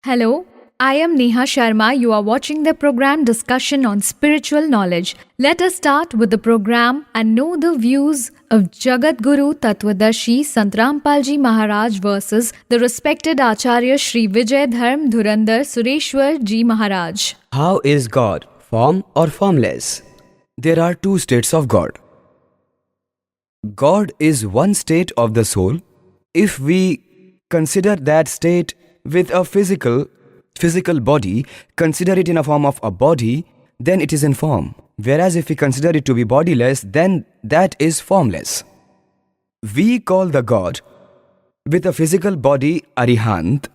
Hello, I am Neha Sharma. You are watching the program Discussion on Spiritual Knowledge. Let us start with the program and know the views of Jagat Guru Tattvadarshi Sant Rampal Ji Maharaj versus the respected Acharya Shri Vijay Dharm Dhurandhar Sureshwar Ji Maharaj. How is God, form or formless? There are two states of God. God is one state of the soul. If we consider that state with a physical body, consider it in a form of a body, then it is in form. Whereas if we consider it to be bodiless, then that is formless. We call the God with a physical body Arihant,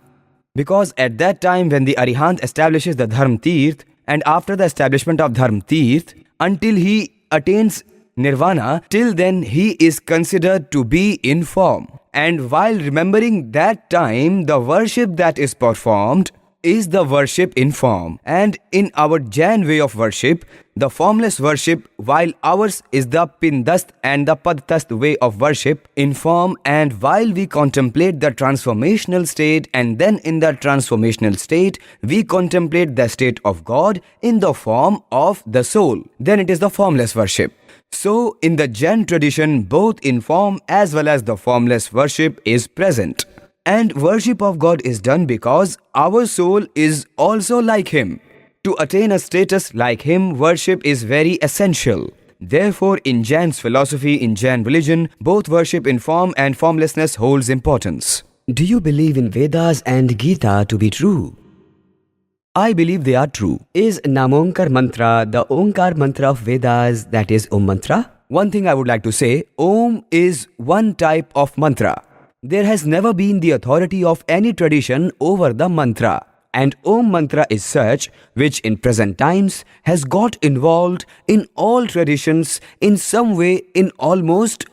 because at that time when the Arihant establishes the Dharm Tirth, and after the establishment of Dharm Tirth, until he attains Nirvana, till then he is considered to be in form. And while remembering that time, the worship that is performed is the worship in form. And in our Jain way of worship, the formless worship, while ours is the Pindast and the Padtast way of worship in form, and while we contemplate the transformational state, and then in the transformational state, we contemplate the state of God in the form of the soul, then it is the formless worship. So, in the Jain tradition, both in form as well as the formless worship is present. And worship of God is done because our soul is also like Him. To attain a status like Him, worship is very essential. Therefore, in Jain's philosophy, in Jain religion, both worship in form and formlessness holds importance. Do you believe in Vedas and Gita to be true? I believe they are true. Is Namonkar mantra the Onkar mantra of Vedas, that is Om mantra? One thing I would like to say, Om is one type of mantra. There has never been the authority of any tradition over the mantra. And Om mantra is such which in present times has got involved in all traditions in some way, in almost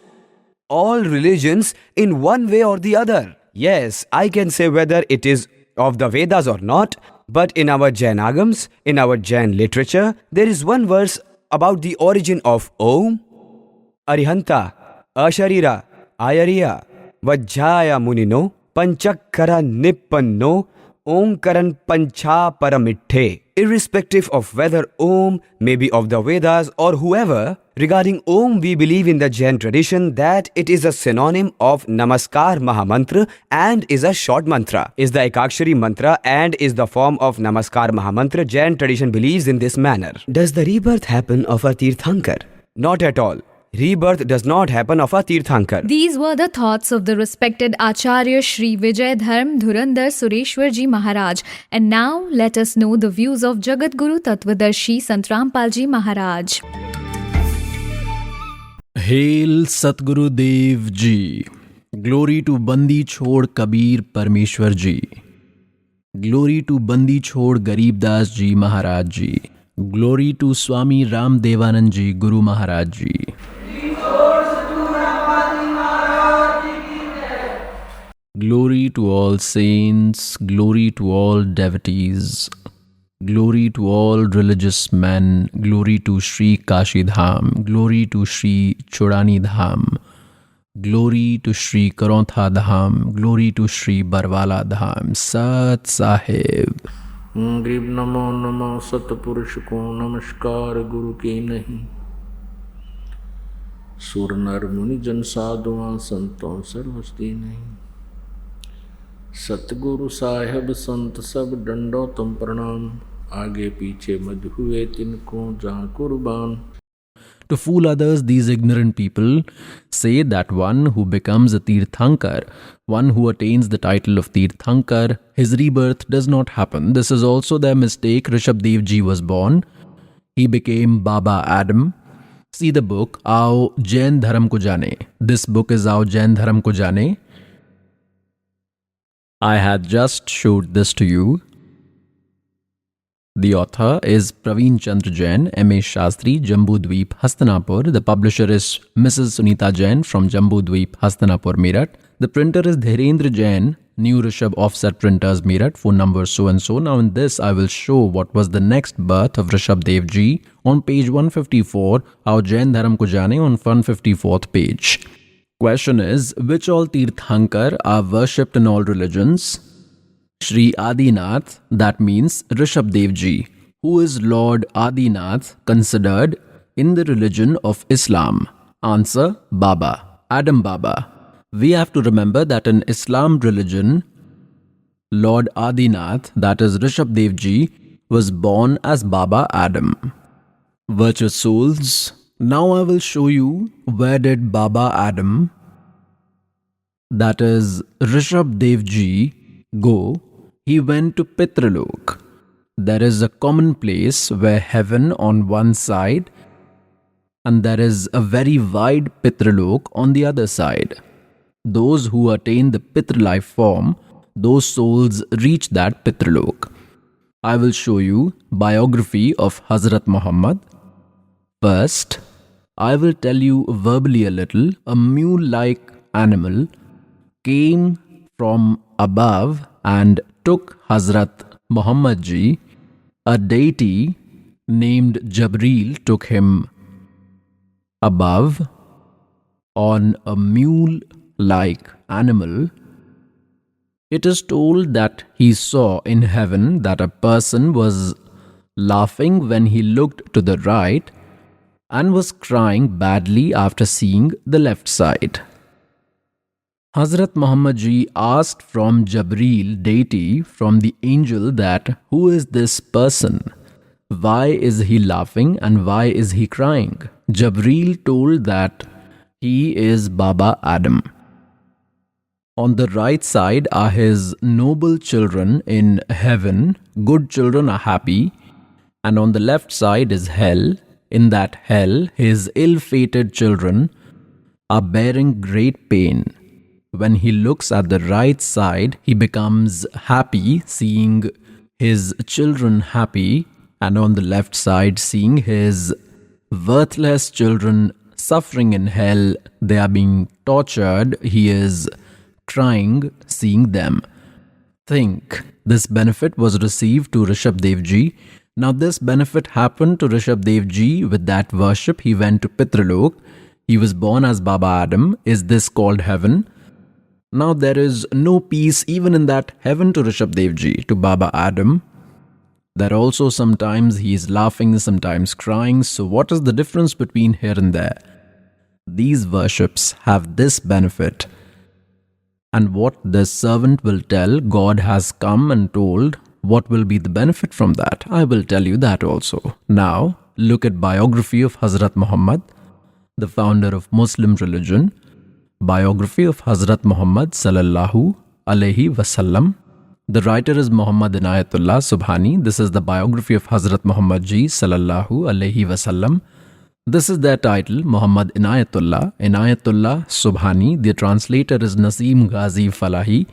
all religions in one way or the other. Yes, I can say whether it is of the Vedas or not, but in our Jain Agams, in our Jain literature, there is one verse about the origin of Om. Arihanta, Asharira, Ayariya, Vajjaya Munino, Panchakkara Nippanno, Omkaran Pancha Paramitthe. Irrespective of whether Om may be of the Vedas or whoever, regarding Om we believe in the Jain tradition that it is a synonym of Namaskar Mahamantra and is a short mantra, is the Ekakshari mantra and is the form of Namaskar Mahamantra. Jain tradition believes in this manner. Does the rebirth happen of a Tirthankar? Not at all. Rebirth does not happen of a Tirthankar. These were the thoughts of the respected Acharya Shri Vijay Dharm Dhurandhar Sureshwar Ji Maharaj. And now let us know the views of Jagat Guru Tattvadarshi Sant Rampal Ji Maharaj. Hail Satguru Dev Ji. Glory to Bandi Chhod Kabir Parmeshwar Ji. Glory to Bandi Chhod Garib Das Ji Maharaj Ji. Glory to Swami Ram Devanand Ji Guru Maharaj Ji. Glory to all saints, glory to all devotees, glory to all religious men, glory to Sri Kashi Dham, glory to Sri Chodani Dham, glory to Sri Karontha Dham, glory to Sri Barwala Dham, Sat Sahib. गरीब नमो नमो सतपुरुष को नमस्कार गुरु के नहीं। सुर नर मुनि जन साधुआं संतों सर्वस्ती नहीं। सतगुरु साहेब संत सब डंडो तुम प्रणाम। आगे पीछे मध हुए तिनको जहाँ कुर्बान। To fool others, these ignorant people say that one who becomes a Tirthankar, one who attains the title of Tirthankar, his rebirth does not happen. This is also their mistake. Rishabh Dev Ji was born. He became Baba Adam. See the book, Aao Jain Dharam Ko Jane. This book is Aao Jain Dharam Ko Jane. I had just showed this to you. The author is Praveen Chandra Jain, M.A. Shastri, Jambudweep, Hastanapur. The publisher is Mrs. Sunita Jain from Jambudweep, Hastanapur, Meerut. The printer is Dhirendra Jain, New Rishabh Offset Printers, Meerut. Phone number so and so. Now in this, I will show what was the next birth of Rishabh Dev Ji on page 154, Aao Jain Dharam Ko Jane on 154th page. Question is, which all Tirthankar are worshipped in all religions? Shri Adinath, that means Rishabdev Ji. Who is Lord Adinath considered in the religion of Islam? Answer: Baba, Adam Baba. We have to remember that in Islam religion, Lord Adinath, that is Rishabdev Ji, was born as Baba Adam. Virtuous souls, now I will show you where did Baba Adam, that is Rishabdev Ji, go. He went to Pitralok. There is a common place where heaven on one side and there is a very wide Pitralok on the other side. Those who attain the Pitra life form, those souls reach that Pitralok. I will show you biography of Hazrat Muhammad. First, I will tell you verbally a little. A mule-like animal came from above and took Hazrat Muhammad Ji. A deity named Jabril took him above on a mule-like animal. It is told that he saw in heaven that a person was laughing when he looked to the right and was crying badly after seeing the left side. Hazrat Muhammad Ji asked from Jabril deity, from the angel, that who is this person? Why is he laughing and why is he crying? Jabril told that he is Baba Adam. On the right side are his noble children in heaven. Good children are happy. And on the left side is hell. In that hell, his ill-fated children are bearing great pain. When he looks at the right side, he becomes happy seeing his children happy, and on the left side, seeing his worthless children suffering in hell, they are being tortured, he is crying seeing them. Think, this benefit was received to Rishabdev Ji. Now this benefit happened to Rishabdev Ji. With that worship, he went to Pitralok. He was born as Baba Adam. Is this called heaven? Now there is no peace even in that heaven to Rishabdev Ji, to Baba Adam. There also sometimes he is laughing, sometimes crying. So what is the difference between here and there? These worships have this benefit. And what this servant will tell, God has come and told, what will be the benefit from that? I will tell you that also. Now, look at biography of Hazrat Muhammad, the founder of Muslim religion. Biography of Hazrat Muhammad sallallahu alaihi wasallam. The writer is Muhammad Inayatullah Subhani. This is the biography of Hazrat Muhammad Ji sallallahu alaihi wasallam. This is their title, Muhammad Inayatullah. Inayatullah Subhani. The translator is Naseem Ghazi Falahi.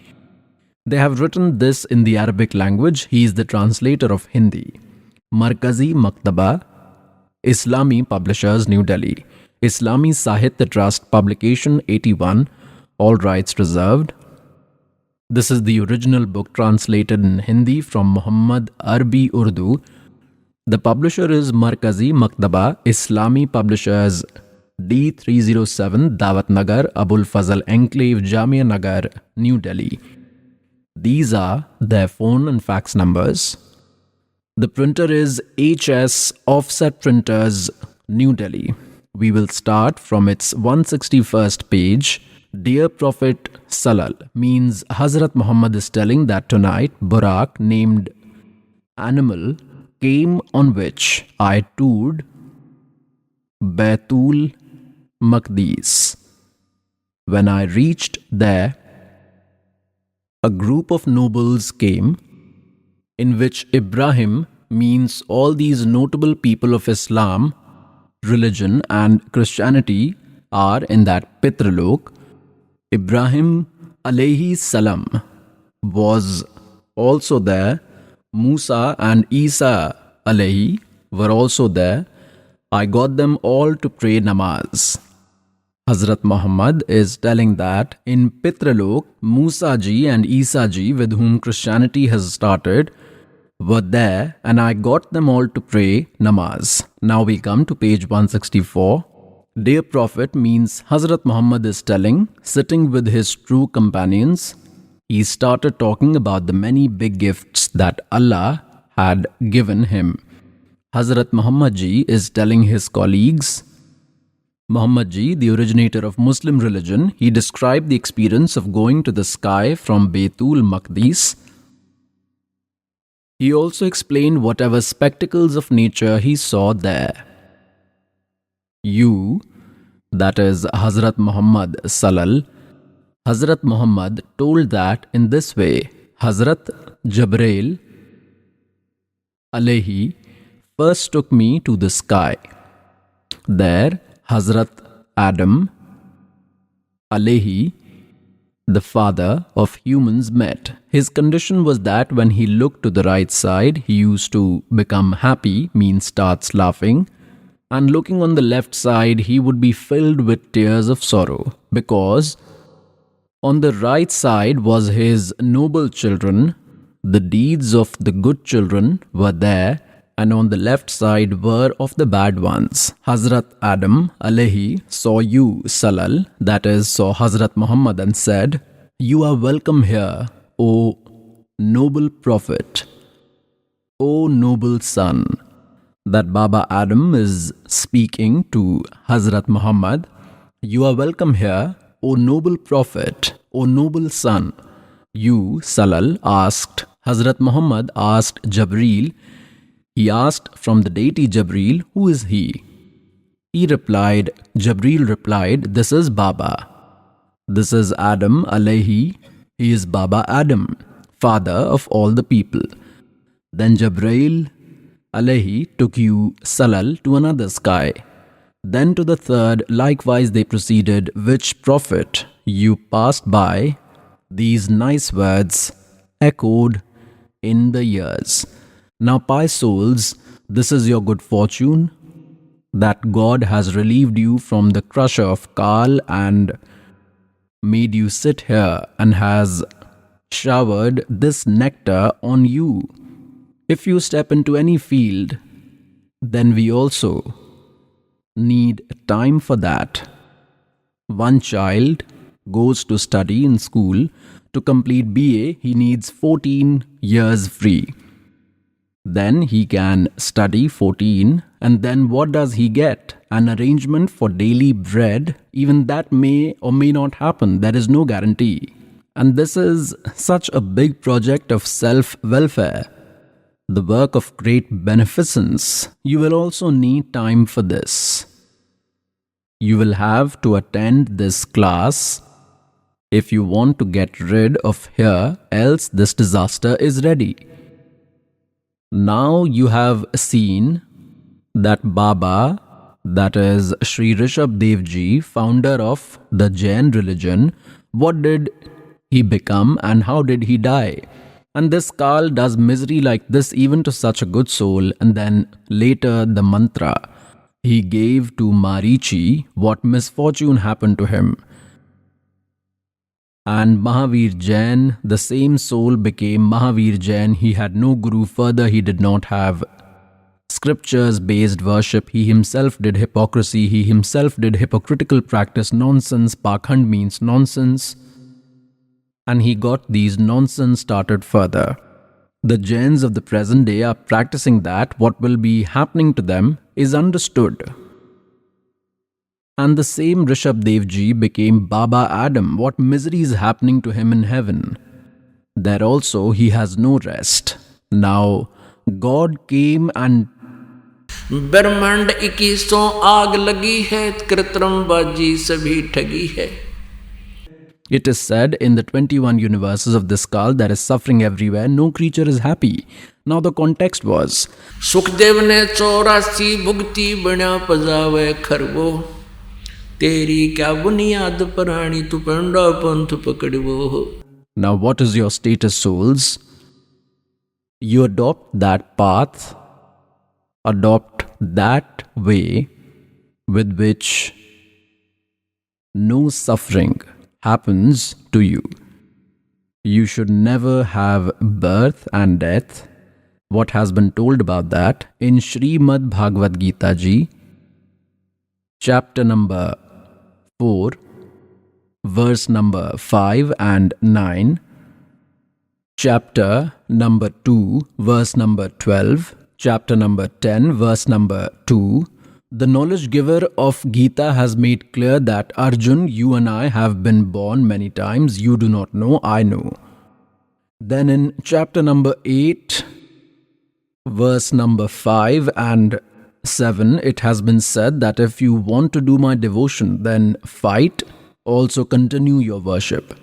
They have written this in the Arabic language. He is the translator of Hindi. Markazi Maktaba, Islami Publishers, New Delhi. Islami Sahitya Trust, publication 81, all rights reserved. This is the original book translated in Hindi from Muhammad Arbi Urdu. The publisher is Markazi Maktaba, Islami Publishers, D307, Dawat Nagar, Abul Fazal Enclave, Jamia Nagar, New Delhi. These are their phone and fax numbers. The printer is HS Offset Printers, New Delhi. We will start from its 161st page. Dear Prophet Salal means Hazrat Muhammad is telling that tonight Burak, named animal, came on which I toured Baitul Maqdis. When I reached there, a group of nobles came, in which Ibrahim means all these notable people of Islam, religion and Christianity are in that Pitralok. Ibrahim alayhi salam was also there. Musa and Isa alayhi were also there. I got them all to pray namaz. Hazrat Muhammad is telling that in Pitralok, Musa ji and Isa ji, with whom Christianity has started, were there, and I got them all to pray namaz. Now we come to page 164. Dear Prophet means Hazrat Muhammad is telling, sitting with his true companions, he started talking about the many big gifts that Allah had given him. Hazrat Muhammad Ji is telling his colleagues, Muhammad Ji, the originator of Muslim religion, he described the experience of going to the sky from Baitul Maqdis. He also explained whatever spectacles of nature he saw there. You, that is Hazrat Muhammad Salal, Hazrat Muhammad told that in this way, Hazrat Jabrail alayhi first took me to the sky. There, Hazrat Adam alayhi, the father of humans, met. His condition was that when he looked to the right side, he used to become happy, means starts laughing, and looking on the left side, he would be filled with tears of sorrow, because on the right side was his noble children, the deeds of the good children were there, and on the left side were of the bad ones. Hazrat Adam alayhi saw you, Salal, that is, saw Hazrat Muhammad and said, "You are welcome here, O noble prophet, O noble son." That Baba Adam is speaking to Hazrat Muhammad. You are welcome here, O noble prophet, O noble son. You, Salal, asked, Hazrat Muhammad asked Jabreel, he asked from the deity Jabreel, who is he? Jabreel replied, this is Baba. This is Adam alayhi, he is Baba Adam, father of all the people. Then Jabreel alayhi took you, Salal, to another sky. Then to the third, likewise they proceeded, which prophet you passed by, these nice words echoed in the ears. Now, pious souls, this is your good fortune, that God has relieved you from the crusher of Kal and made you sit here and has showered this nectar on you. If you step into any field, then we also need time for that. One child goes to study in school. To complete BA, he needs 14 years free. Then he can study 14, and then what does he get? An arrangement for daily bread. Even that may or may not happen. There is no guarantee. And this is such a big project of self-welfare, the work of great beneficence. You will also need time for this. You will have to attend this class if you want to get rid of here, else this disaster is ready. Now you have seen that Baba, that is Sri Rishabh Dev Ji, founder of the Jain religion, what did he become and how did he die? And this Kal does misery like this even to such a good soul. And then later the mantra he gave to Marichi, what misfortune happened to him. And Mahavir Jain, the same soul became Mahavir Jain. He had no guru. Further, he did not have scriptures-based worship. He himself did hypocrisy. He himself did hypocritical practice, nonsense. Pakhand means nonsense. And he got these nonsense started further. The Jains of the present day are practicing that. What will be happening to them is understood. And the same Rishabh Dev Ji became Baba Adam. What misery is happening to him in heaven? There also he has no rest. Now God came and ब्रह्मांड 2100 आग लगी है, कृत्रिम बाजी सभी ठगी है. it is said in the 21 universes of this Kal there is suffering everywhere, no creature is happy. Now the context was Sukhdev ने 84 भुगती बना पजावे खरबो, तेरी क्या बुनियाद प्राणी तू पंडा पंथ पकड़वो. Now what is your status, souls? You adopt that path, adopt that way with which no suffering happens to you. You should never have birth and death. What has been told about that in Srimad Bhagavad Gita Ji, chapter number 4, verse number 5 and 9. chapter number 2, verse number 12, chapter number 10, verse number 2, the knowledge giver of Gita has made clear that Arjun, you and I have been born many times. You do not know, I know. Then in chapter number 8, verse number 5 and 7, it has been said that if you want to do my devotion, then fight, also continue your worship.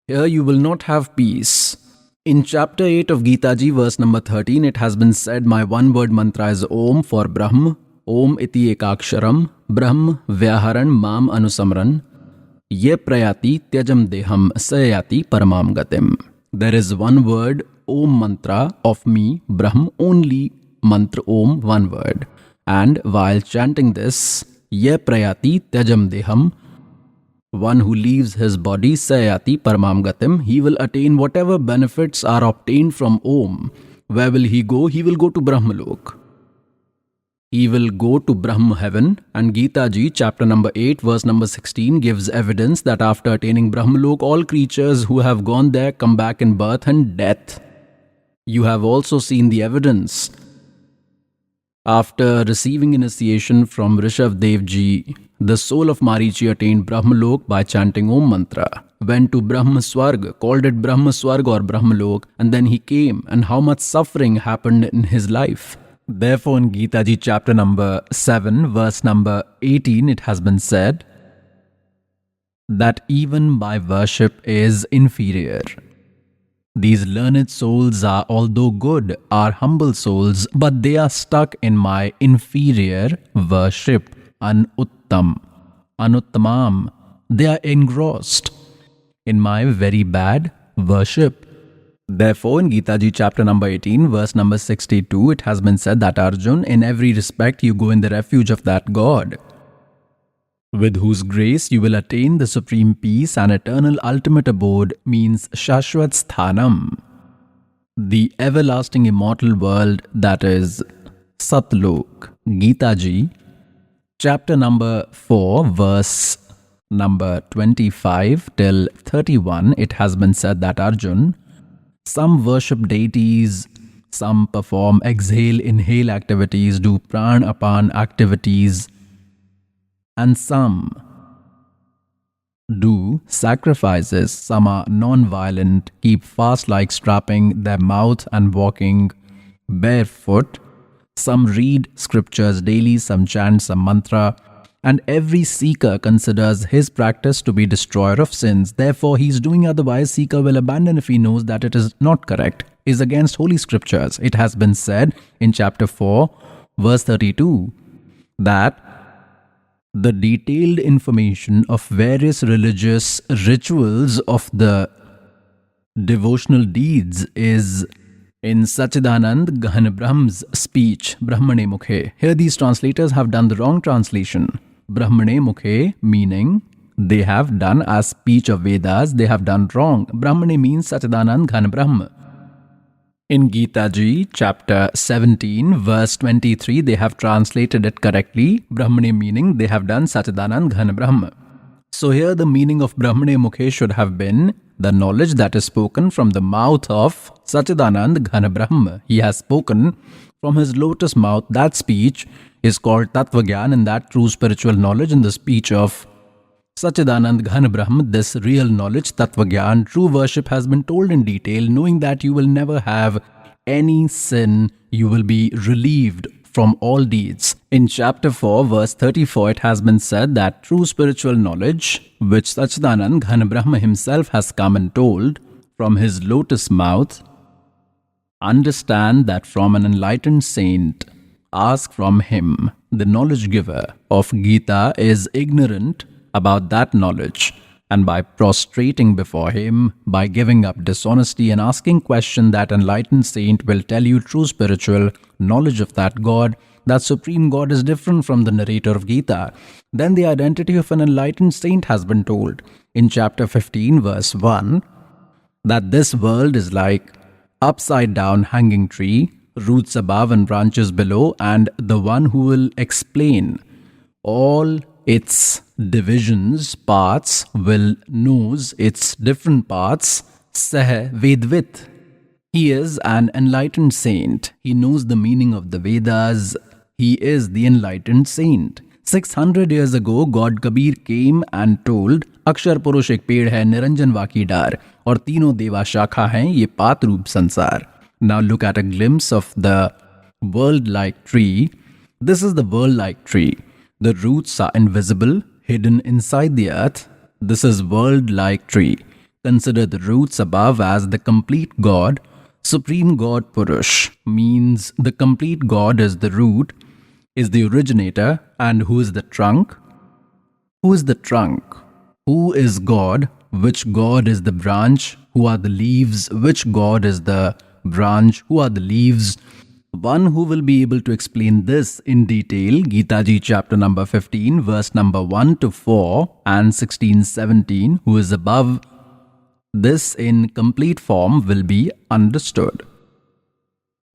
Here you will not have peace. In chapter 8 of Gita Ji, verse number 13, it has been said, my one-word mantra is Om for Brahm, Om iti ekaksharam, Brahm vyaharan mam anusamran, ye prayati tyajam deham sayati paramam gatim. There is one word, Om mantra of me, Brahm, only mantra Om, one word. And while chanting this, ye prayati tyajam deham, one who leaves his body, sayati paramam gatim, he will attain whatever benefits are obtained from Om. Where will he go? He will go to Brahmalok. He will go to Brahma heaven. And Gita Ji, chapter number 8, verse number 16, gives evidence that after attaining Brahmalok, all creatures who have gone there come back in birth and death. You have also seen the evidence. After receiving initiation from Rishabh Dev Ji, the soul of Marichi attained Brahmalok by chanting Om mantra, went to Brahma Swarg, called it Brahma Swarg or Brahmalok, and then he came, and how much suffering happened in his life. Therefore, in Gita Ji chapter number 7, verse number 18, it has been said that even my worship is inferior. These learned souls are, although good, are humble souls, but they are stuck in my inferior worship, anuttam, anuttamam. They are engrossed in my very bad worship. Therefore, in Gita Ji chapter number 18, verse number 62, it has been said that Arjun, in every respect you go in the refuge of that God, with whose grace you will attain the supreme peace and eternal ultimate abode, means Shashwat Sthanam, the everlasting immortal world, that is Satlok. Gita Ji, chapter number 4, verse number 25 till 31, it has been said that Arjun, some worship deities, some perform exhale-inhale activities, do pran-apan activities, and some do sacrifices. Some are non-violent, keep fast like strapping their mouth and walking barefoot. Some read scriptures daily, some chant some mantra, and every seeker considers his practice to be destroyer of sins. Therefore, he is doing otherwise. Seeker will abandon if he knows that it is not correct, is against holy scriptures. It has been said in chapter 4, verse 32, that the detailed information of various religious rituals of the devotional deeds is in Sachidanand Ghan Brahm's speech, Brahmane Mukhe. Here these translators have done the wrong translation. Brahmane Mukhe meaning they have done as speech of Vedas, they have done wrong. Brahmane means Sachidanand Ghan Brahm. In Gita Ji, chapter 17, verse 23, they have translated it correctly. Brahmane meaning they have done Sachidanand Ghan Brahm. So here the meaning of Brahmane Mukhe should have been the knowledge that is spoken from the mouth of Sachidanand Ghan Brahm. He has spoken from his lotus mouth. That speech is called Tattva Gyan, and that true spiritual knowledge in the speech of Sachidanand Ghan Brahm, this real knowledge, Tattva Gyan, true worship has been told in detail, knowing that you will never have any sin, you will be relieved from all deeds. In chapter 4, verse 34, it has been said that true spiritual knowledge, which Sachidanand Ghan Brahm himself has come and told from his lotus mouth, understand that from an enlightened saint, ask from him. The knowledge giver of Gita is ignorant about that knowledge, and by prostrating before him, by giving up dishonesty and asking question, that enlightened saint will tell you true spiritual knowledge of that God. That supreme God is different from the narrator of Gita. Then the identity of an enlightened saint has been told in chapter 15, verse 1, that this world is like upside down hanging tree, roots above and branches below, and the one who will explain all its divisions, parts, will knows its different parts, sah vedvit. He is an enlightened saint. He knows the meaning of the Vedas. He is the enlightened saint. 600 years ago, God Kabir came and told, अक्षर पुरुष एक पेड़ है निरंजन वाकी डार और तीनों देवा शाखा हैं ये पात रूप संसार. Now look at a glimpse of the world-like tree. This is the world-like tree. The roots are invisible, hidden inside the earth. This is world-like tree. Consider the roots above as the complete God. Supreme God Purush means the complete God is the root, is the originator, and who is the trunk? Who is the trunk? Who is God? Which God is the branch? Who are the leaves? Which God is the branch? Who are the leaves? One who will be able to explain this in detail, Gita Ji chapter number 15, verse number 1 to 4 and 16-17, who is above this in complete form will be understood.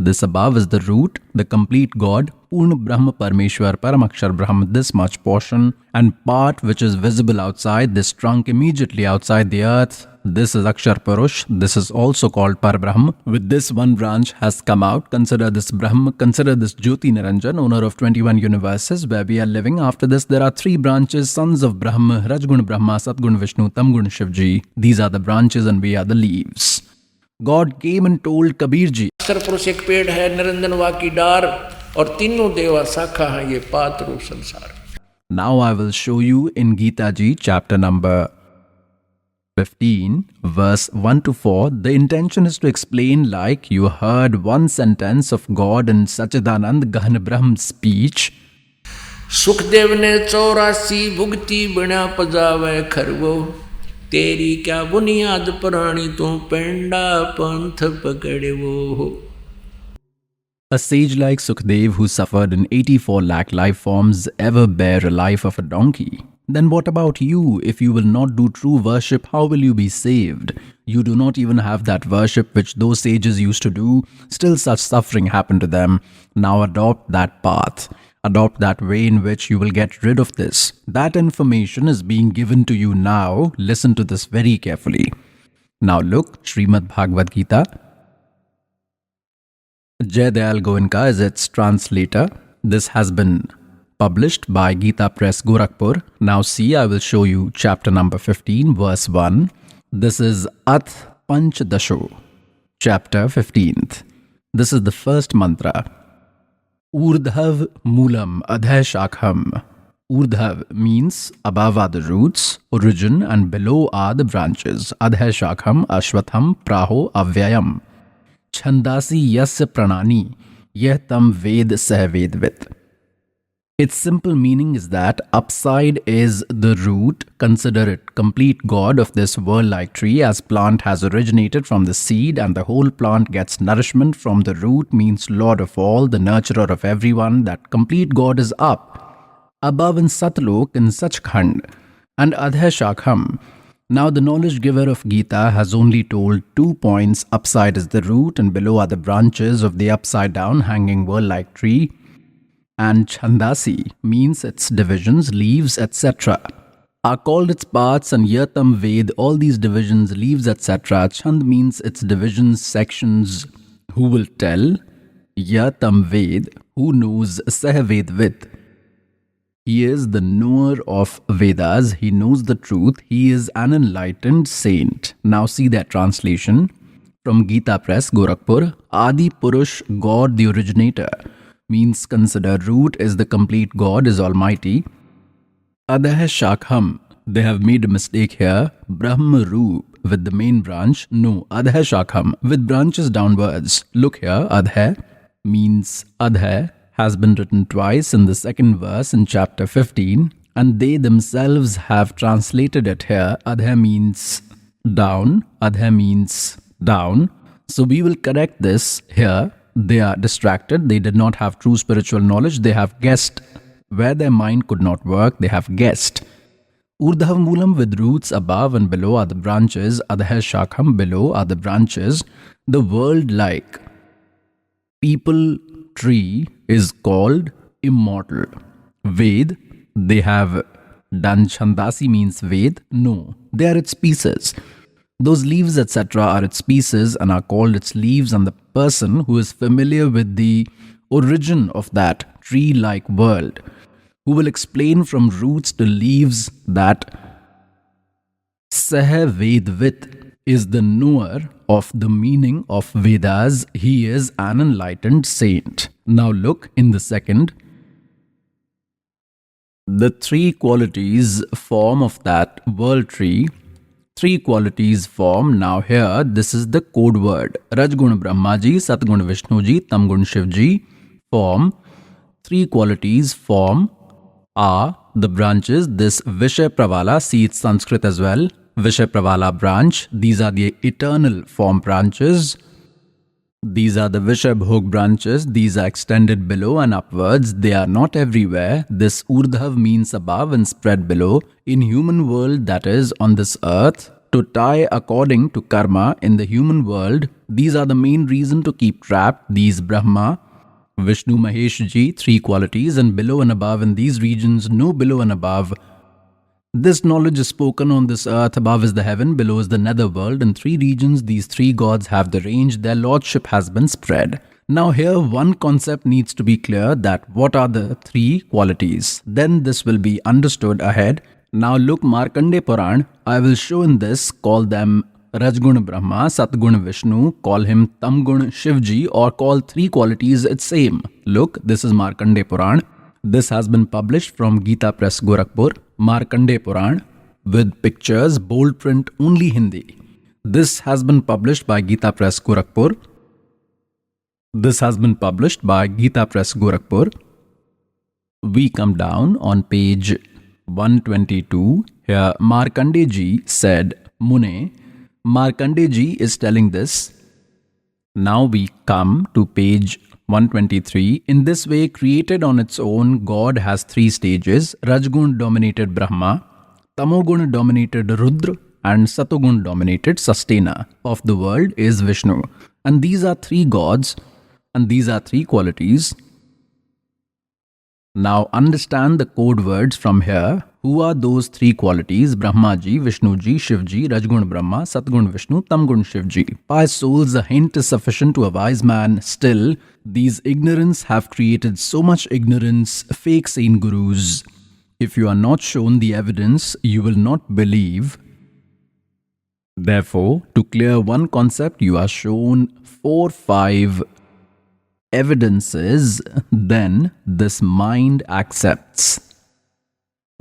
This above is the root, the complete God, Purna Brahma Parmeshwar Paramakshar Brahma, this much portion and part which is visible outside, this trunk immediately outside the earth. This is Akshar Purush, this is also called Parbrahm. With this one branch has come out. Consider this Brahma, consider this Jyoti Niranjan, owner of 21 universes where we are living. After this there are 3 branches, sons of Brahma, Rajgun Brahma, Satgun Vishnu, Tamgun Shivji. These are the branches and we are the leaves. God came and told Kabir Ji, अक्षर पुरुष एक पेड़ है निरंजन वाकी डार और तीनों देवा शाखा है ये पात रूप संसार. Now I will show you in Gita Ji chapter number 15 verse 1 to 4. The intention is to explain like you heard one sentence of God in Sachidanand Gahan Brahm speech. Sukhdev ने 84 भुगती बिना पजावे खरगो तेरी क्या बुनियाद पुरानी तू पेंडा पंथ पकड़े वो. A sage like Sukhdev who suffered in 84 lakh life forms ever bear a life of a donkey. Then what about you? If you will not do true worship, how will you be saved? You do not even have that worship which those sages used to do. Still such suffering happened to them. Now adopt that path. Adopt that way in which you will get rid of this. That information is being given to you now. Listen to this very carefully. Now look, Srimad Bhagavad Gita. Jai Dayal Goenka is its translator. This has been published by Gita Press Gorakhpur. Now see, I will show you chapter number 15, verse 1. This is Ath Panchadasho, chapter 15th. This is the first mantra. Urdhav Moolam Adhay Shakham. Urdhav means above are the roots, origin, and below are the branches. Adhay Shakham Ashwatham Praho Avyayam. Chandasi Yasya Pranani Yeh Tam Ved Sah Vedvit. Its simple meaning is that upside is the root. Consider it complete God of this world-like tree, as plant has originated from the seed and the whole plant gets nourishment from the root, means Lord of all, the nurturer of everyone. That complete God is up, above in Satlok, in Sachkhand, and Adhay Shakham. Now the knowledge giver of Gita has only told 2 points. Upside is the root and below are the branches of the upside down hanging world-like tree. And Chandasi means its divisions, leaves, etc. are called its parts, and Yatam Ved, all these divisions, leaves, etc. Chand means its divisions, sections. Who will tell? Yatam Ved, who knows Sah Vedvit. He is the knower of Vedas. He knows the truth. He is an enlightened saint. Now see that translation from Gita Press, Gorakhpur. Adi Purush, God the originator, means consider root is the complete God, is almighty. Adhay Shakham, they have made a mistake here. Brahma Roop with the main branch. No, Adhay Shakham with branches downwards. Look here, Adhay means Adhay has been written twice in the second verse in chapter 15, and they themselves have translated it here. Adhay means down, Adhay means down. So we will correct this here. They are distracted. They did not have true spiritual knowledge. They have guessed where their mind could not work. They have guessed. Urdhav Moolam with roots above and below are the branches. Adhay Shakham, below are the branches. The world-like people tree is called immortal. Ved, they have done Chandasi means Ved. No, they are its pieces. Those leaves, etc., are its pieces and are called its leaves, and the person who is familiar with the origin of that tree-like world, who will explain from roots to leaves that Sah Vedvit is the knower of the meaning of Vedas. He is an enlightened saint. Now look in the second. The three qualities form of that world tree. Three qualities form. Now here, this is the code word. Rajgun Brahmaji, Satgun Vishnuji, Tamgun Shivji form. Three qualities form are the branches. This Vishay Pravala, see it's Sanskrit as well. Vishay Pravala branch. These are the eternal form branches. These are the Vishay Bhog branches. These are extended below and upwards. They are not everywhere. This Urdhav means above and spread below. In human world, that is on this earth, to tie according to karma in the human world, these are the main reason to keep trapped. These Brahma, Vishnu, Mahesh Ji, three qualities, and below and above in these regions, no below and above. This knowledge is spoken on this earth. Above is the heaven, below is the nether world. In three regions, these three gods have the range. Their lordship has been spread. Now here, one concept needs to be clear, that what are the three qualities. Then this will be understood ahead. Now look, Markandeya Puran, I will show in this, call them Rajgun Brahma, Satgun Vishnu, call him Tamgun Shivji, or call three qualities it's same. Look, this is Markandeya Puran. This has been published from Gita Press, Gorakhpur. Markandeya Puran with pictures, bold print, only Hindi. This has been published by Gita Press, Gorakhpur. This has been published by Gita Press, Gorakhpur. We come down on page 122. Here Markandeya Ji said, Mune. Markandeya Ji is telling this. Now we come to page 123. In this way, created on its own, God has three stages. Rajgun dominated Brahma, Tamogun dominated Rudra, and Satogun dominated sustainer of the world is Vishnu. And these are three gods, and these are three qualities. Now understand the code words from here. Who are those three qualities? Brahmaji, Vishnuji, Shivji, Rajgun Brahma, Satgun Vishnu, Tamgun Shivji. By souls, a hint is sufficient to a wise man. Still, these ignorance have created so much ignorance, fake saint gurus. If you are not shown the evidence, you will not believe. Therefore, to clear one concept, you are shown 4-5 evidences, then this mind accepts.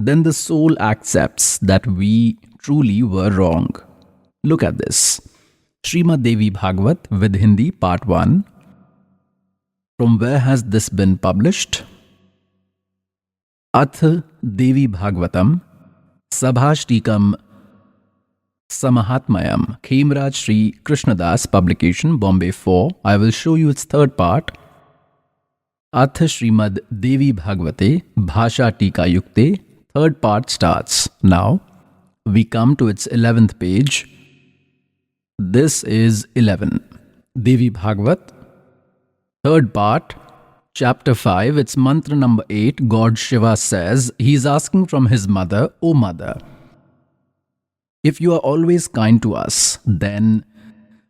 Then the soul accepts that we truly were wrong. Look at this. Srimad Devi Bhagavat with Hindi part 1. From where has this been published? Ath Devi Bhagavatam Sabhashtikam Samahatmayam, Khemraj Sri Krishnadas publication, Bombay 4. I will show you its third part. Ath Srimad Devi Bhagavate Bhasha Tika Yukte. Third part starts. Now we come to its 11th page. This is 11. Devi Bhagavat. Third part, chapter 5. It's mantra number 8. God Shiva says, he is asking from his mother, O mother, if you are always kind to us, then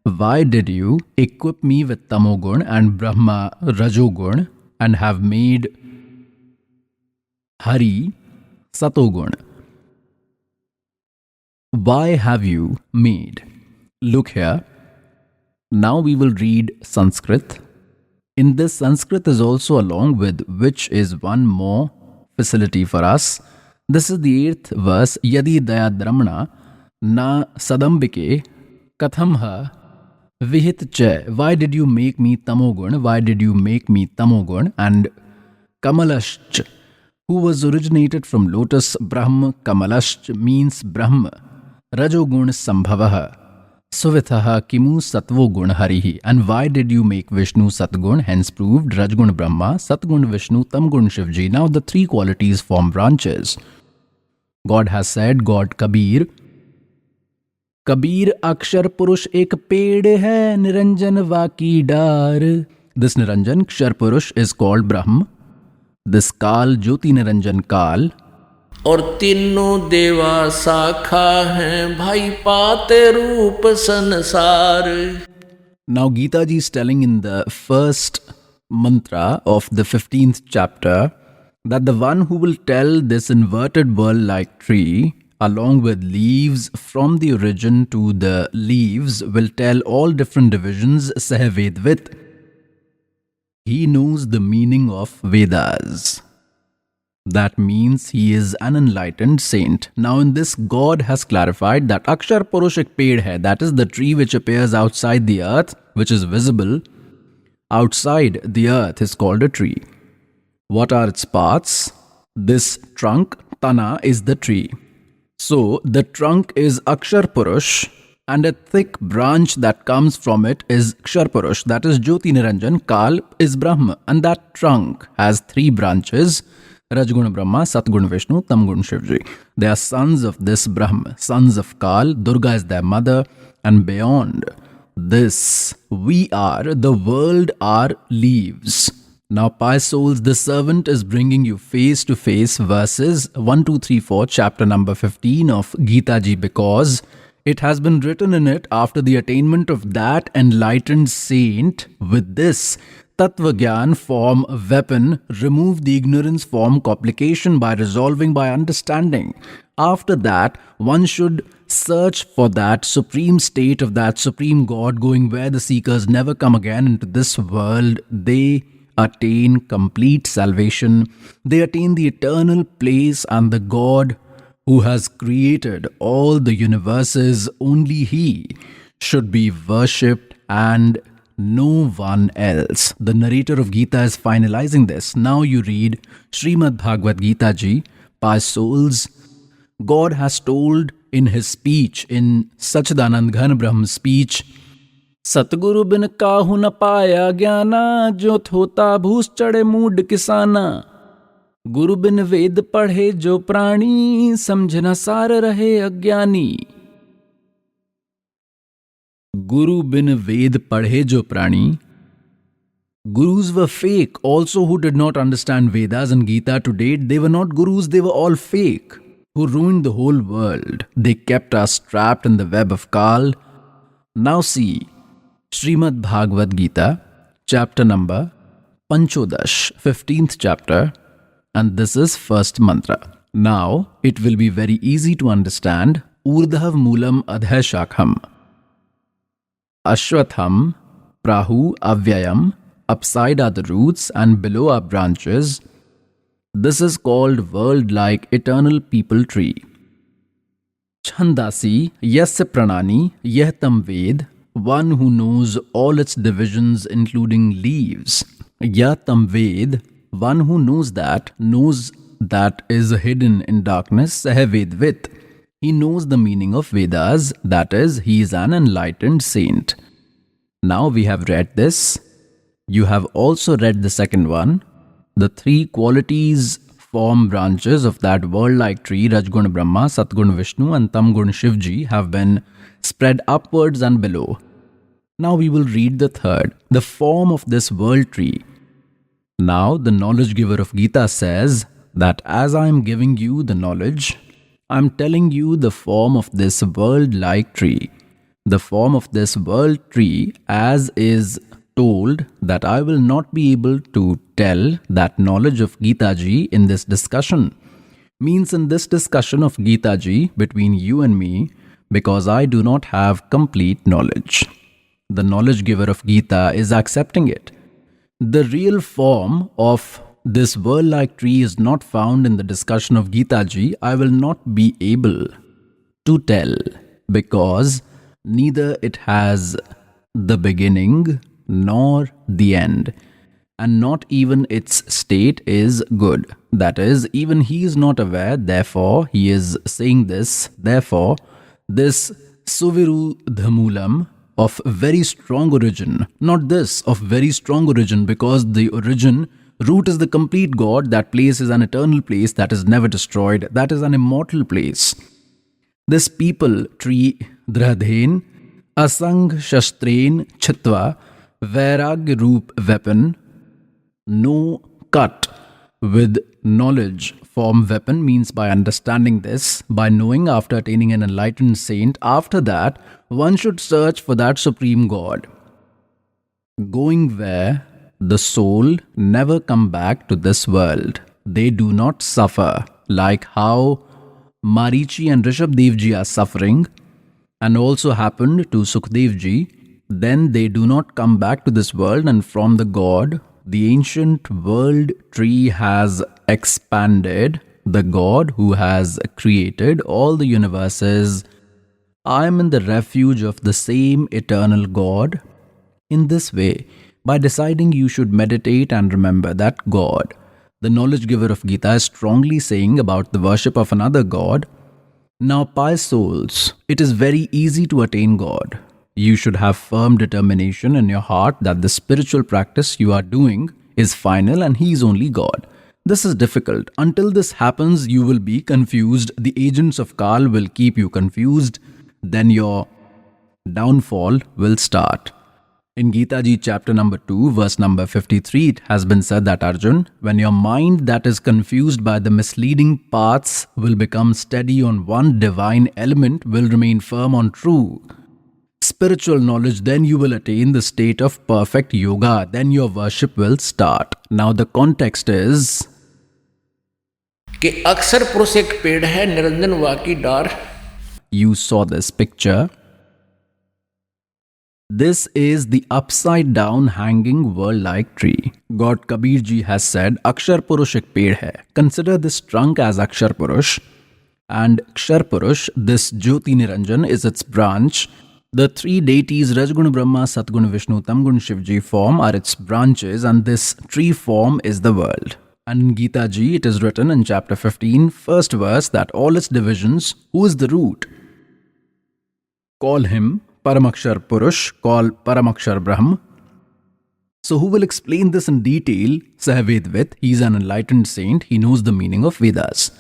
why did you equip me with Tamogun and Brahma Rajogun and have made Hari Satogun? Why have you made? Look here. Now we will read Sanskrit. In this, Sanskrit is also along with which is one more facility for us. This is the 8th verse. Yadi daya dramana na sadambike kathamha vihit che. Why did you make me tamogun? Why did you make me tamogun? And Kamalashch, who was originated from lotus. Brahm Kamalashch means Brahm. Rajogun Sambhavaha. Suvithaha Kimu Satvo Gun Harihi. And why did you make Vishnu Satgun? Hence proved Rajgun Brahma, Satgun Vishnu, Tamgun Shivji. Now the three qualities form branches. God has said, God Kabir. Kabir Akshar Purush ek ped hai, Niranjan Vaki Dar. This Niranjan, Kshar Purush, is called Brahm. This Kal, Jyoti Niranjan Kal, और तीनों देवा शाखा हैं भाई पाते रूप संसार. Now Gita ji is telling in the first mantra of the 15th chapter that the one who will tell this inverted world like tree along with leaves from the origin to the leaves will tell all different divisions Sahavedvit. He knows the meaning of Vedas. That means he is an enlightened saint. Now in this, God has clarified that Akshar Purush ek ped hai, that is the tree which appears outside the earth, which is visible outside the earth, is called a tree. What are its parts? This trunk, Tana, is the tree. So the trunk is Akshar Purush, and a thick branch that comes from it is Kshar Purush, that is Jyoti Niranjan. Kal is Brahma, and that trunk has three branches: Rajguna Brahma, Satguna Vishnu, Tamguna Shivji. They are sons of this Brahma, sons of Kal. Durga is their mother, and beyond this, we are, the world are leaves. Now, pious souls, the servant is bringing you face to face verses 1, 2, 3, 4, chapter number 15 of Gita Ji, because it has been written in it after the attainment of that enlightened saint. With this Tattva Gyan form weapon, remove the ignorance form complication by resolving by understanding. After that, one should search for that supreme state of that supreme God, going where the seekers never come again into this world. They attain complete salvation. They attain the eternal place, and the God who has created all the universes, only He should be worshipped and no one else. The narrator of Gita is finalizing this. Now you read Srimad Bhagavad Gita Ji. Pious souls, God has told in His speech, in Sachidanand Ghan Brahm speech, Satguru bin kahu na paya gyana, jo thota bhus chade mood kisana. Guru bin ved padhe jo prani, samjhna sar rahe agyani. Guru bin ved padhe jo prani. Gurus were fake. Also, who did not understand Vedas and Gita to date, they were not gurus, they were all fake, who ruined the whole world. They kept us trapped in the web of Kal. Now see, Srimad Bhagavad Gita, chapter number Panchodash, 15th chapter, and this is first mantra. Now, it will be very easy to understand. Urdhav Moolam Adhay Shakham. Ashwatham, Prahu, Avyayam, upside are the roots and below are branches. This is called world-like eternal people tree. Chandasi, Yasya Pranani, Yahtam Ved, one who knows all its divisions including leaves. Yahtam Ved, one who knows that is hidden in darkness. Sahavedvit. He knows the meaning of Vedas, that is, he is an enlightened saint. Now we have read this. You have also read the second one. The three qualities form branches of that world-like tree. Rajguna Brahma, Satguna Vishnu and Tamguna Shivji have been spread upwards and below. Now we will read the third, the form of this world tree. Now the knowledge giver of Gita says that as I am giving you the knowledge, I am telling you the form of this world-like tree. The form of this world tree, as is told, that I will not be able to tell that knowledge of Gita Ji in this discussion. Means in this discussion of Gita Ji between you and me, because I do not have complete knowledge. The knowledge giver of Gita is accepting it. The real form of this world-like tree is not found in the discussion of Gita Ji. I will not be able to tell, because neither it has the beginning nor the end, and not even its state is good. That is, even he is not aware, therefore he is saying this. Therefore, this Suvirudhamulam of very strong origin, not this, of very strong origin, because the origin, root is the complete God. That place is an eternal place that is never destroyed. That is an immortal place. This people tree, Dradhen, Asang Shastrain Chitva, Vairagya Roop weapon, no cut, with knowledge form weapon means by understanding this, by knowing after attaining an enlightened saint, after that one should search for that supreme God, going where the soul never come back to this world. They do not suffer like how Marichi and Rishabdev ji are suffering, and also happened to Sukhdev ji. Then they do not come back to this world, and from the God, the ancient world tree has expanded. The God who has created all the universes. I am in the refuge of the same eternal God. In this way, by deciding you should meditate and remember that God, the knowledge giver of Gita, is strongly saying about the worship of another God. Now, pious souls, it is very easy to attain God. You should have firm determination in your heart that the spiritual practice you are doing is final and He is only God. This is difficult. Until this happens, you will be confused. The agents of Kal will keep you confused. Then your downfall will start. In Gita Ji chapter number 2, verse number 53, it has been said that Arjun, when your mind that is confused by the misleading paths will become steady on one divine element, will remain firm on true spiritual knowledge, then you will attain the state of perfect yoga. Then your worship will start. Now the context is कि अक्षर पुरुष एक पेड़ है, निरंजन वाकी डार. You saw this picture. This is the upside down hanging world-like tree. God Kabir ji has said, Akshar Purush ek ped hai. Consider this trunk as Akshar Purush. And Akshar Purush, this Jyoti Niranjan, is its branch. The three deities Rajgun Brahma, Satgun Vishnu, Tamgun Shivji form are its branches, and this tree form is the world. And in Gita Ji, it is written in chapter 15, first verse, that all its divisions, who is the root? Call him Paramakshar Purush, call Paramakshar Brahm. So who will explain this in detail? Sahavedvit, he is an enlightened saint, he knows the meaning of Vedas.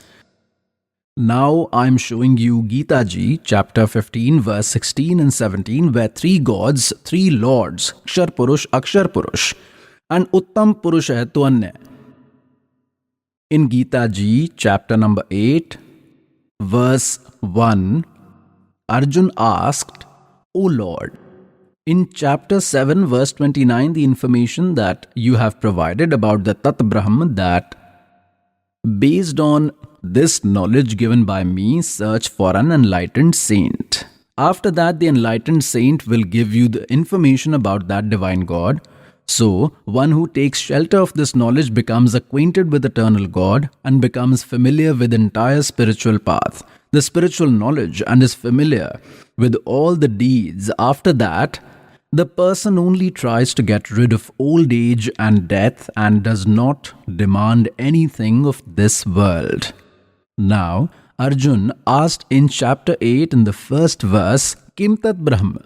Now I am showing you Gita Ji, chapter 15, verse 16 and 17, where three gods, three lords, Akshar Purush, and Uttam Purush hai to anya. In Gita Ji, chapter number 8, verse 1, Arjun asked, O Lord, in chapter 7, verse 29, the information that you have provided about the Tat Brahm, that based on this knowledge given by me, search for an enlightened saint. After that, the enlightened saint will give you the information about that divine God. So, one who takes shelter of this knowledge becomes acquainted with eternal God and becomes familiar with the entire spiritual path, the spiritual knowledge, and is familiar with all the deeds. After that, the person only tries to get rid of old age and death and does not demand anything of this world. Now, Arjun asked in chapter 8 in the first verse, Kim Tat Brahm?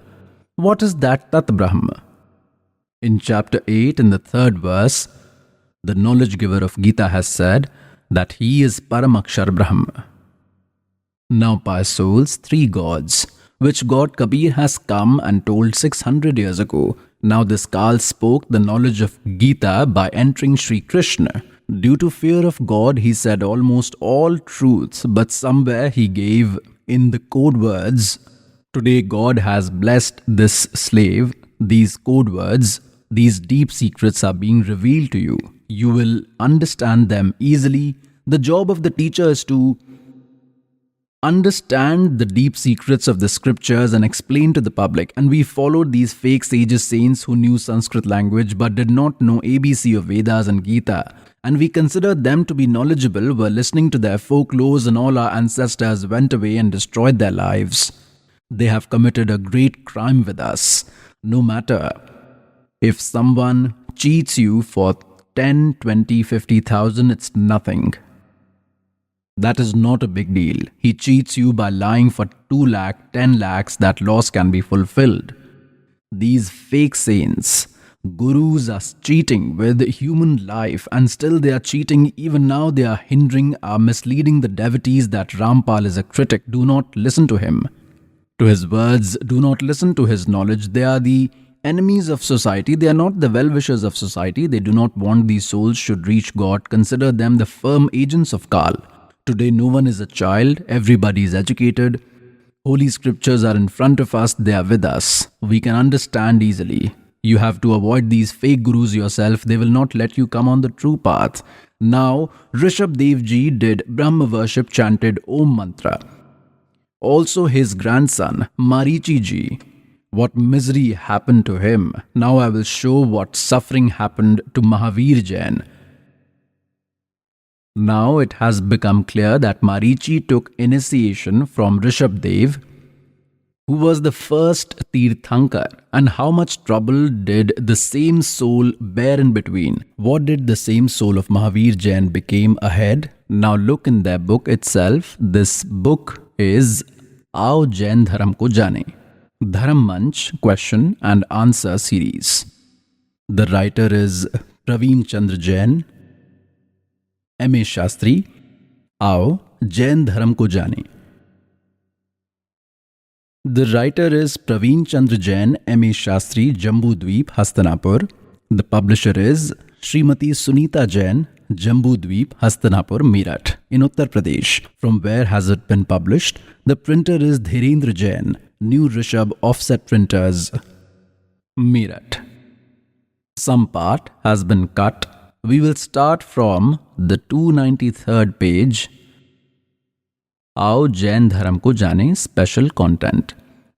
What is that Tat Brahm? In chapter 8 in the third verse, the knowledge giver of Gita has said that he is Paramakshar Brahm. Now, pious souls, three gods, which God Kabir has come and told 600 years ago. Now this Kal spoke the knowledge of Gita by entering Sri Krishna. Due to fear of God, he said almost all truths, but somewhere he gave in the code words. Today God has blessed this slave. These code words, these deep secrets are being revealed to you. You will understand them easily. The job of the teacher is to understand the deep secrets of the scriptures and explain to the public. And we followed these fake sages, saints who knew Sanskrit language but did not know ABC of Vedas and Gita. And we considered them to be knowledgeable, were listening to their folklores, and all our ancestors went away and destroyed their lives. They have committed a great crime with us. No matter if someone cheats you for 10, 20, 50,000, it's nothing. That is not a big deal. He cheats you by lying for 2 lakh, 10 lakhs, that loss can be fulfilled. These fake saints, gurus are cheating with human life, and still they are cheating. Even now they are misleading the devotees that Rampal is a critic. Do not listen to him, to his words. Do not listen to his knowledge. They are the enemies of society. They are not the well-wishers of society. They do not want these souls should reach God. Consider them the firm agents of Kal. Today no one is a child. Everybody is educated. Holy scriptures are in front of us. They are with us. We can understand easily. You have to avoid these fake gurus yourself. They will not let you come on the true path. Now, Rishabh Dev Ji did Brahma worship, chanted Om Mantra. Also his grandson, Marichi Ji. What misery happened to him. Now I will show what suffering happened to Mahavir Jain. Now it has become clear that Marichi took initiation from Rishabh Dev, who was the first Tirthankar, and how much trouble did the same soul bear in between. What did the same soul of Mahavir Jain became ahead? Now look in their book itself. This book is Aao Jain Dharam Ko Jane, Dharam Manch question and answer series. The writer is Praveen Chandra Jain, M.A. Shastri. Aao Jain Dharam Ko Jane. The writer is Praveen Chandra Jain, M.A. Shastri, Jambu Dweep, Hastanapur. The publisher is Srimati Sunita Jain, Jambu Dweep, Hastanapur, Meerut, in Uttar Pradesh. From where has it been published? The printer is Dhirendra Jain, New Rishabh Offset Printers, Meerut. Some part has been cut. We will start from the 293rd page. Aao Jain Dharam Ko Jane, special content.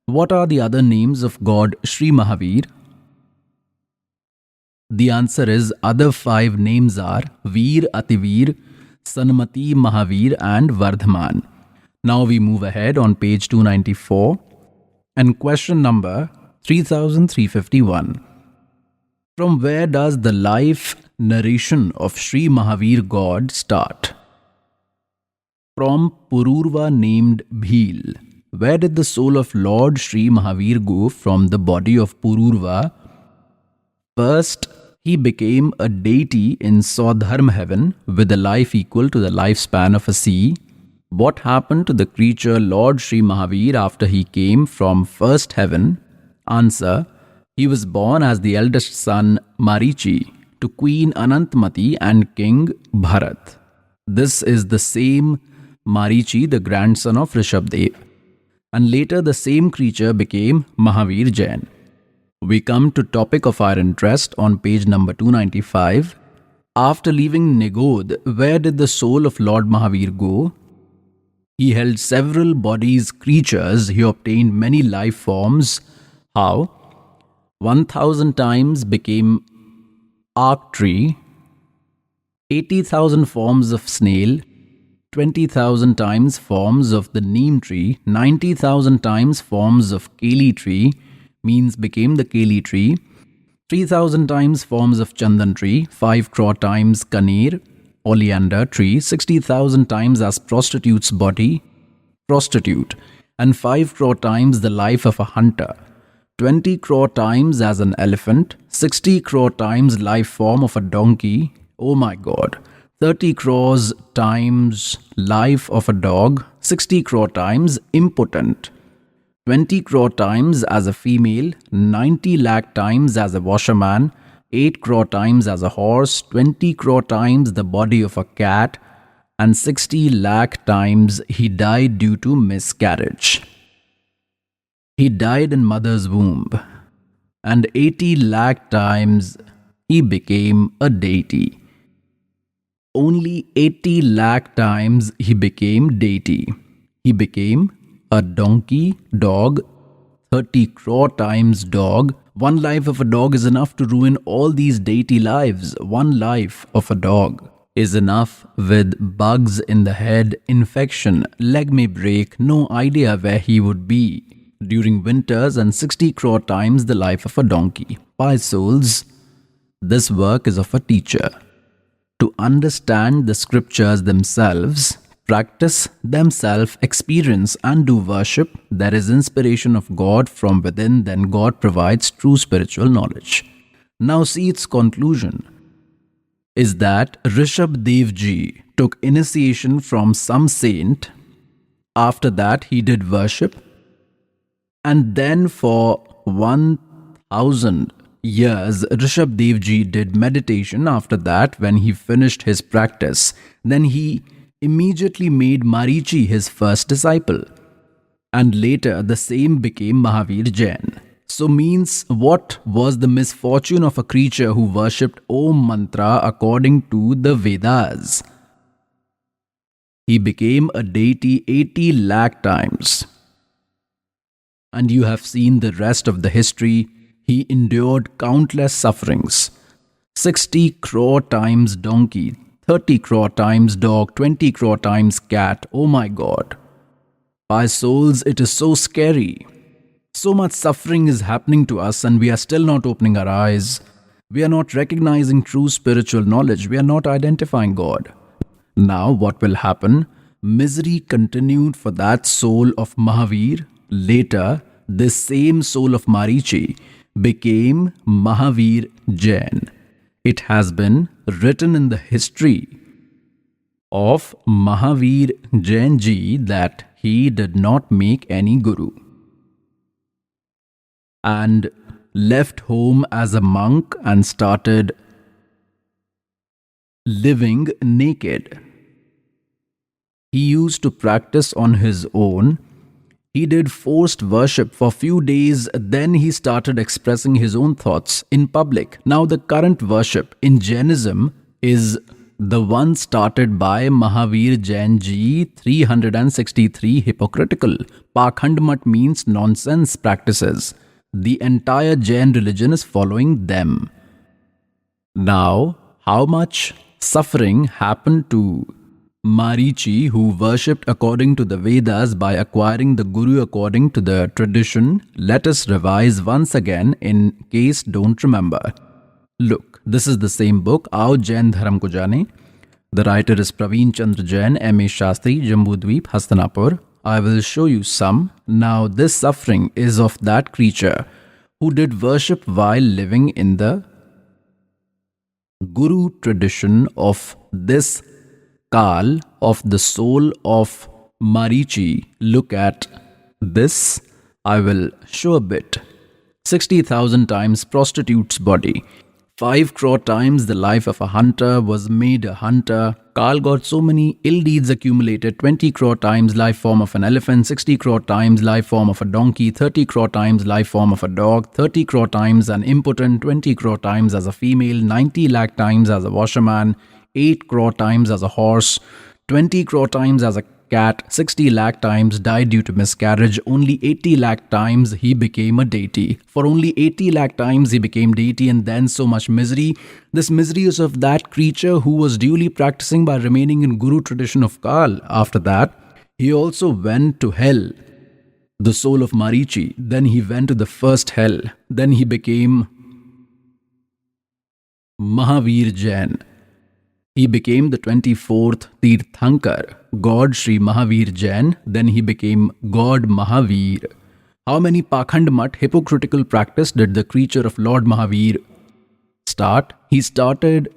What are the other names of God Sri Mahavir? The answer is other 5 names are Veer, Ativir, Sanmati, Mahavir and Vardhaman. Now we move ahead on page 294 and question number 3351. From where does the life narration of Sri Mahavir God start? From Pururva named Bhil. Where did the soul of Lord Sri Mahavir go from the body of Pururva? First, he became a deity in Saudharma heaven with a life equal to the lifespan of a sea. What happened to the creature Lord Sri Mahavir after he came from first heaven? Answer: he was born as the eldest son Marichi to Queen Anantmati and King Bharat. This is the same Marichi, the grandson of Rishabh Dev. And later the same creature became Mahavir Jain. We come to topic of our interest on page number 295. After leaving Nigod, where did the soul of Lord Mahavir go? He held several bodies, creatures. He obtained many life forms. How? 1,000 times became arc tree, 80,000 forms of snail, 20,000 times forms of the neem tree, 90,000 times forms of keli tree, means became the keli tree, 3,000 times forms of chandan tree, 5 crore times kaneer, oleander tree, 60,000 times as prostitute's body, prostitute, and 5 crore times the life of a hunter, 20 crore times as an elephant, 60 crore times life form of a donkey, oh my god, 30 crores times life of a dog, 60 crore times impotent, 20 crore times as a female, 90 lakh times as a washerman, 8 crore times as a horse, 20 crore times the body of a cat, and 60 lakh times he died due to miscarriage. He died in mother's womb, and 80 lakh times he became a deity. Only 80 lakh times he became deity. He became a donkey, dog, 30 crore times dog. One life of a dog is enough to ruin all these deity lives. One life of a dog is enough with bugs in the head, infection, leg may break, no idea where he would be during winters, and 60 crore times the life of a donkey. By souls, this work is of a teacher. To understand the scriptures themselves, practice themselves, experience and do worship, there is inspiration of God from within, then God provides true spiritual knowledge. Now see its conclusion is that Rishabh Dev Ji took initiation from some saint. After that he did worship, and then for 1,000 1,000 years, Rishabh Dev Ji did meditation. After that, when he finished his practice, then he immediately made Marichi his first disciple. And later, the same became Mahavir Jain. So means, what was the misfortune of a creature who worshipped Om Mantra according to the Vedas? He became a deity 80 lakh times. And you have seen the rest of the history. He endured countless sufferings. 60 crore times donkey, 30 crore times dog, 20 crore times cat. Oh my God. By souls, it is so scary. So much suffering is happening to us and we are still not opening our eyes. We are not recognizing true spiritual knowledge. We are not identifying God. Now what will happen? Misery continued for that soul of Mahavir. Later, this same soul of Marichi became Mahavir Jain. It has been written in the history of Mahavir Jain Ji that he did not make any guru and left home as a monk and started living naked. He used to practice on his own. He did forced worship for few days, then he started expressing his own thoughts in public. Now the current worship in Jainism is the one started by Mahavir Jain Ji, 363 hypocritical. Pakhand means nonsense practices. The entire Jain religion is following them. Now, how much suffering happened to Marichi, who worshipped according to the Vedas by acquiring the Guru according to the tradition? Let us revise once again in case don't remember. Look, this is the same book, Aao Jain Dharam Ko Jane. The writer is Praveen Chandra Jain, M.A. Shastri, Jambudweep, Hastinapur. I will show you some. Now this suffering is of that creature who did worship while living in the Guru tradition of this Kal of the soul of Marichi. Look at this. I will show a bit. 60,000 times prostitute's body. 5 crore times the life of a hunter was made a hunter. Kal got so many ill deeds accumulated. 20 crore times life form of an elephant, 60 crore times life form of a donkey, 30 crore times life form of a dog, 30 crore times an impotent, 20 crore times as a female, 90 lakh times as a washerman, 8 crore times as a horse, 20 crore times as a cat, 60 lakh times died due to miscarriage. Only 80 lakh times he became a deity. For only 80 lakh times he became deity, and then so much misery. This misery is of that creature who was duly practicing by remaining in Guru tradition of Kal. After that, he also went to hell, the soul of Marichi. Then he went to the first hell. Then he became Mahavir Jain. He became the 24th Tirthankar, God Sri Mahavir Jain. Then he became God Mahavir. How many Pakhand hypocritical practice did the creature of Lord Mahavir start? He started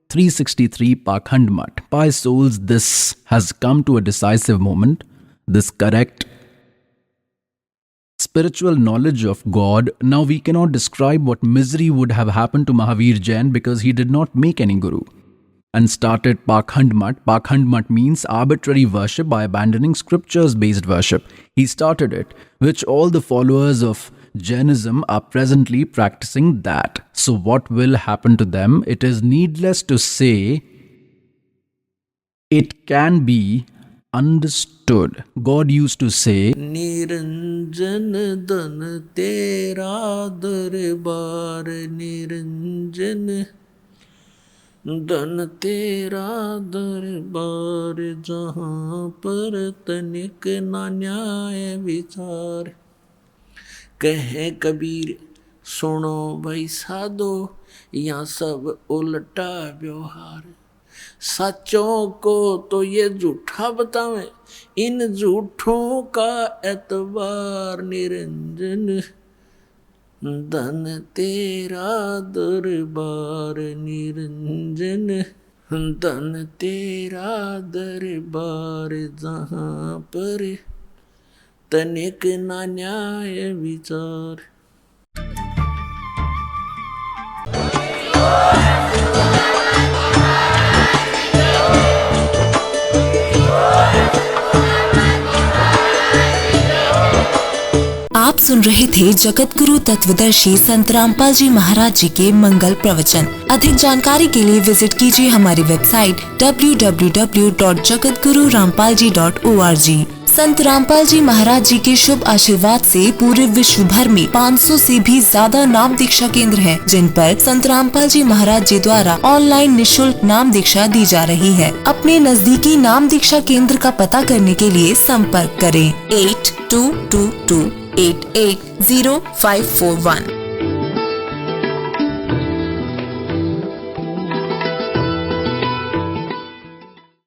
363 Pakhand. By souls, this has come to a decisive moment. This correct spiritual knowledge of God. Now we cannot describe what misery would have happened to Mahavir Jain because he did not make any guru and started Pakhand. Pakhand means arbitrary worship by abandoning scriptures-based worship. He started it, which all the followers of Jainism are presently practicing that. So what will happen to them? It is needless to say, it can be understood. God used to say, Niranjan dan tera darbar niranjan धन तेरा दरबार जहाँ पर तनिक ना न्याय विचार कहे कबीर सुनो भाई साधो यहाँ सब उल्टा व्यवहार सच्चों को तो ये झूठा बतावें इन झूठों का एतबार निरंजन धन तेरा दरबार निरंजन धन तेरा दरबार जहाँ पर तनिक ना न्याय विचार आप सुन रहे थे जगत गुरु तत्वदर्शी संत रामपाल जी महाराज जी के मंगल प्रवचन। अधिक जानकारी के लिए विजिट कीजिए हमारी वेबसाइट www.jagatgururampalji.org। संत रामपाल जी महाराज जी के शुभ आशीर्वाद से पूरे विश्व भर में 500 से भी ज्यादा नाम दीक्षा केंद्र हैं, जिन पर संत रामपाल जी महाराज जी द्वारा ऑनलाइन निशुल्क नाम दीक्षा दी जा रही है। अपने नजदीकी नाम दीक्षा केंद्र का पता करने के लिए संपर्क करें 8222880541।